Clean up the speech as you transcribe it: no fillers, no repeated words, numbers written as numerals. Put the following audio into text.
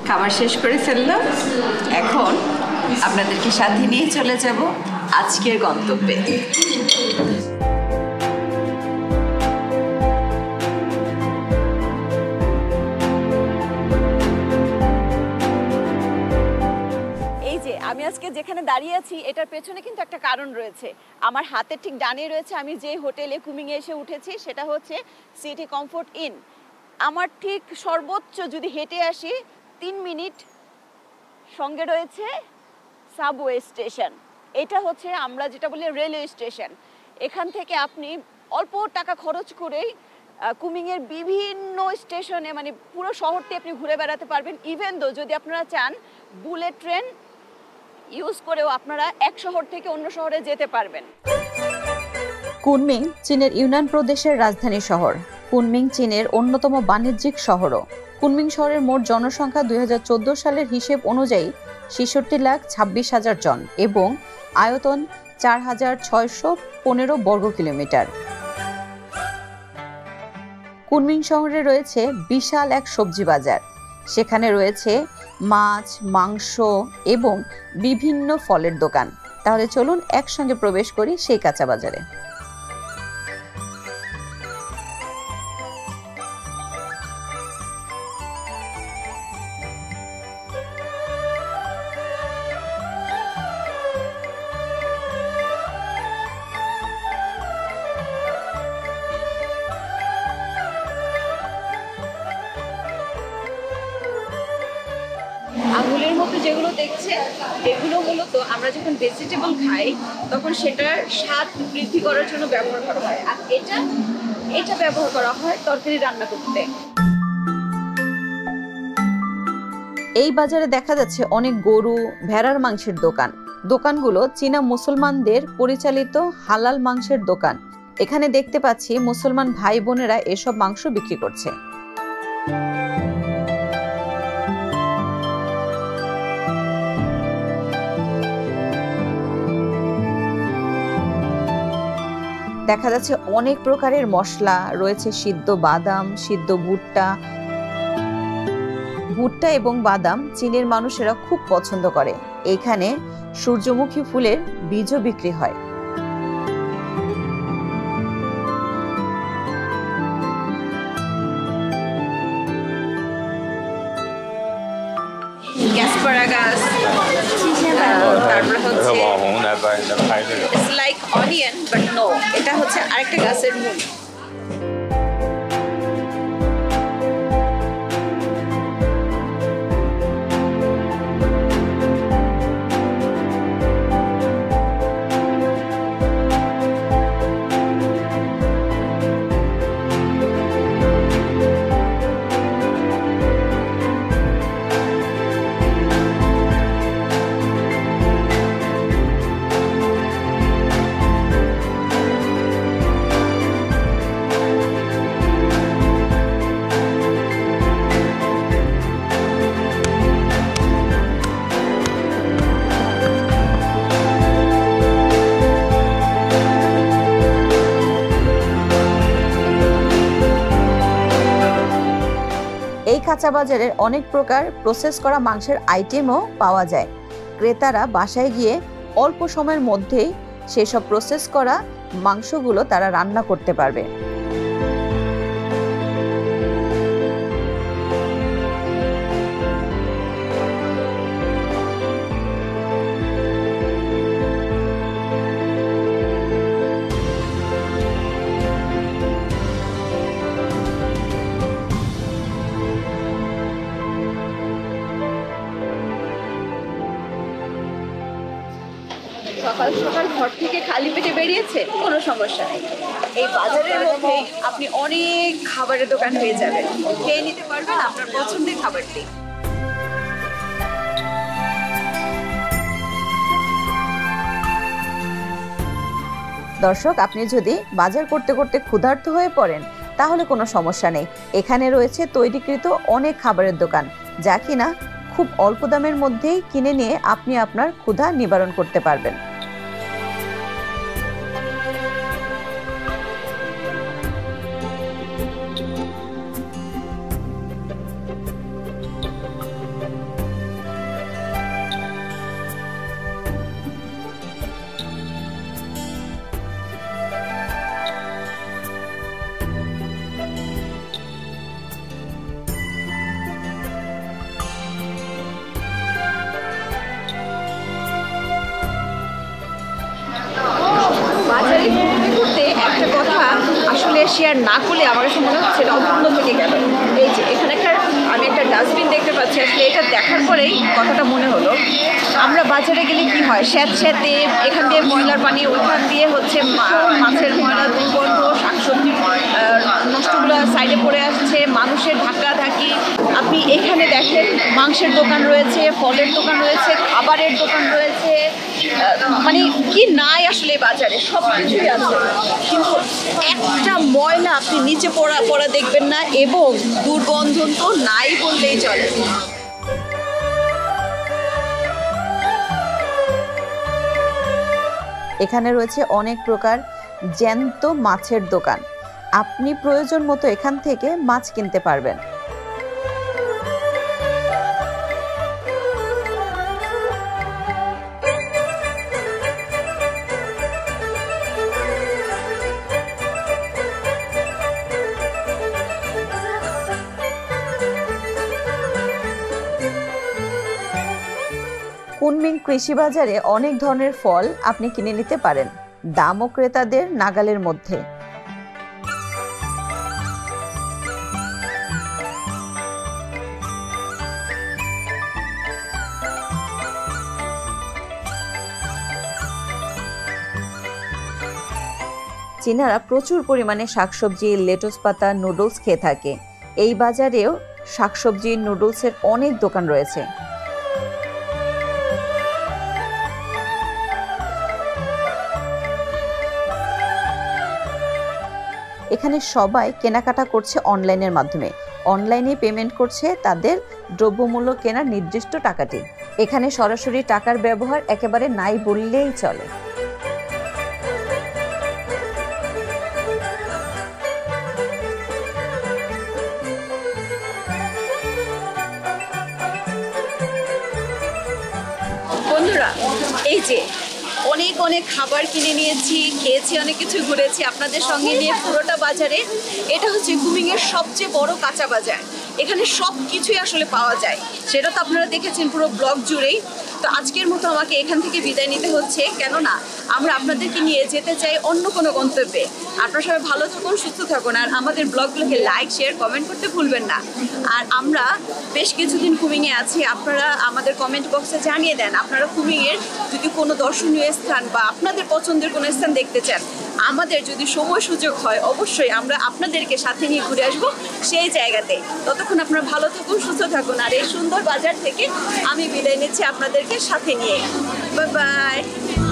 খাবার শেষ করে ফেললাম, এখন আপনাদেরকে সাথে নিয়ে চলে যাব আজকের গন্তব্যে। আমি আজকে যেখানে দাঁড়িয়ে আছি এটার পেছনে কিন্তু একটা কারণ রয়েছে। আমার হাতের ঠিক ডানে রয়েছে আমি যে হোটেলে কুমিংয়ে এসে উঠেছি, সেটা হচ্ছে সিটি কমফোর্ট ইন। আমার ঠিক সর্বোচ্চ যদি হেঁটে আসি 3 মিনিট, সঙ্গে রয়েছে সাবওয়ে স্টেশন। এটা হচ্ছে আমরা যেটা বলি রেলওয়ে স্টেশন। এখান থেকে আপনি অল্প টাকা খরচ করেই কুমিংয়ের বিভিন্ন স্টেশনে, মানে পুরো শহরটি আপনি ঘুরে বেড়াতে পারবেন। ইভেন দো যদি আপনারা চান বুলেট ট্রেন ইউজ করেও আপনারা এক শহর থেকে অন্য শহরে যেতে পারবেন। কুনমিং চীনের ইউনান প্রদেশের রাজধানী শহর। কুনমিং চীনের অন্যতম বাণিজ্যিক শহরও। কুনমিং শহরের মোট জনসংখ্যা 2014 সালের হিসেব অনুযায়ী 66,26,000 জন এবং আয়তন 4,615 বর্গ কিলোমিটার। কুনমিং শহরে রয়েছে বিশাল এক সবজি বাজার। সেখানে রয়েছে মাছ, মাংস এবং বিভিন্ন ফলের দোকান। তাহলে চলুন একসঙ্গে প্রবেশ করি সেই কাঁচা বাজারে। আঙুলের মতো যেগুলো দেখছে এগুলো মূলত আমরা যখন ভেজিটেবল খাই তখন সেটার স্বাদ বৃদ্ধি করার জন্য ব্যবহার করা হয়, আর এটা ব্যবহার করা হয় তরকারি রান্না করতে। এই বাজারে দেখা যাচ্ছে অনেক গরু, ভেড়ার মাংসের দোকান। দোকানগুলো চীনা মুসলমানদের পরিচালিত হালাল মাংসের দোকান। এখানে দেখতে পাচ্ছি মুসলমান ভাই বোনেরা এসব মাংস বিক্রি করছে। দেখা যাচ্ছে অনেক প্রকারের মশলা রয়েছে, সিদ্ধ বাদাম, সিদ্ধ ভুট্টা এবং বাদাম চীনের মানুষেরা খুব পছন্দ করে। এখানে সূর্যমুখী ফুলের বীজও বিক্রি হয়। অ্যাসপারাগাস, তারপর হচ্ছে it's like onion but no, এটা হচ্ছে আরেকটা গাছের মূল। কাঁচা বাজারে অনেক প্রকার প্রসেস করা মাংসের আইটেমও পাওয়া যায়। ক্রেতারা বাসায় গিয়ে অল্প সময়ের মধ্যেই সেসব প্রসেস করা মাংসগুলো তারা রান্না করতে পারবে। সকাল সকাল ঘর থেকে খালি পেটে বেরিয়েছে কোনো সমস্যা নেই, এই বাজারের মধ্যে আপনি অনেক খাবারের দোকান পেয়ে যাবেন, খেয়ে নিতে পারবেন আপনার পছন্দের খাবারটি। দর্শক, আপনি যদি বাজার করতে করতে ক্ষুধার্ত হয়ে পড়েন তাহলে কোনো সমস্যা নেই। এখানে রয়েছে তৈরিকৃত অনেক খাবারের দোকান, যা কিনা খুব অল্প দামের মধ্যেই কিনে নিয়ে আপনি আপনার ক্ষুধা নিবারণ করতে পারবেন। লাইভ করতে করতে একটা কথা আসলে শেয়ার না করলে আমার কাছে মনে হচ্ছে এটা অপূর্ণ থেকে গেল। এই যে এখানে আমি একটা ডাস্টবিন দেখতে পাচ্ছি, আসলে এটা দেখার পরেই কথাটা মনে হলো, আমরা বাজারে গেলে কি হয়, স্যাঁতে এখান দিয়ে ময়লার পানি, ওইখান দিয়ে হচ্ছে মাছের ময়লা, দুর্গন্ধ, শাকসবজি নষ্টগুলো সাইডে পড়ে আসছে, মানুষের ধাক্কাধাক্কি। আপনি এখানে দেখেন মাংসের দোকান রয়েছে, ফলের দোকান রয়েছে, খাবারের দোকান রয়েছে, মানে কি নাই আসলে বাজারে সব কিছুই আছে, কিন্তু একটা ময়লা আপনি নিচে পড়া দেখবেন না, এবং দুর্গন্ধ তো নাই বললেই চলে। এখানে রয়েছে অনেক প্রকার জ্যান্ত মাছের দোকান। আপনি প্রয়োজন মতো এখান থেকে মাছ কিনতে পারবেন। কুনমিং কৃষি বাজারে অনেক ধরনের ফল আপনি কিনে নিতে পারেন, দামও ক্রেতাদের নাগালের মধ্যে। চীনারা প্রচুর পরিমাণে শাকসবজি, লেটুস পাতা, নুডলস খেয়ে থাকে। এই বাজারেও শাকসবজি, নুডলসের অনেক দোকান রয়েছে। এখানে সবাই কেনাকাটা করছে অনলাইনের মাধ্যমে, অনলাইনে পেমেন্ট করছে তাদের দ্রব্যমূল্য কেনার নির্দিষ্ট টাকাটি। এখানে সরাসরি টাকার ব্যবহার একেবারে নাই বললেই চলে। বন্ধুরা, এই যে অনেক খাবার কিনে নিয়েছি, খেয়েছি, অনেক কিছু ঘুরেছি আপনাদের সঙ্গে নিয়ে পুরোটা বাজারে। এটা হচ্ছে কুমিংয়ের সবচেয়ে বড় কাঁচা বাজার। এখানে সব কিছুই আসলে পাওয়া যায়, সেটা তো আপনারা দেখেছেন পুরো ব্লগ জুড়েই। তো আজকের মতো আমাকে এখান থেকে বিদায় নিতে হচ্ছে, কেননা আমরা আপনাদেরকে নিয়ে যেতে চাই অন্য কোনো গন্তব্যে। আপনারা সবাই ভালো থাকুন, সুস্থ থাকুন, আর আমাদের ব্লগগুলোকে লাইক, শেয়ার, কমেন্ট করতে ভুলবেন না। আর আমরা বেশ কিছুদিন কুমিংয়ে আছি, আপনারা আমাদের কমেন্ট বক্সে জানিয়ে দেন আপনারা কুমিংয়ের যদি কোনো দর্শনীয় স্থান বা আপনাদের পছন্দের কোনো স্থান দেখতে চান। আমাদের যদি সময় সুযোগ হয় অবশ্যই আমরা আপনাদেরকে সাথে নিয়ে ঘুরে আসবো সেই জায়গাতে। ততক্ষণ আপনারা ভালো থাকুন, সুস্থ থাকুন, আর এই সুন্দর বাজার থেকে আমি বিদায় নিচ্ছি আপনাদেরকে সাথে নিয়ে। Bye bye.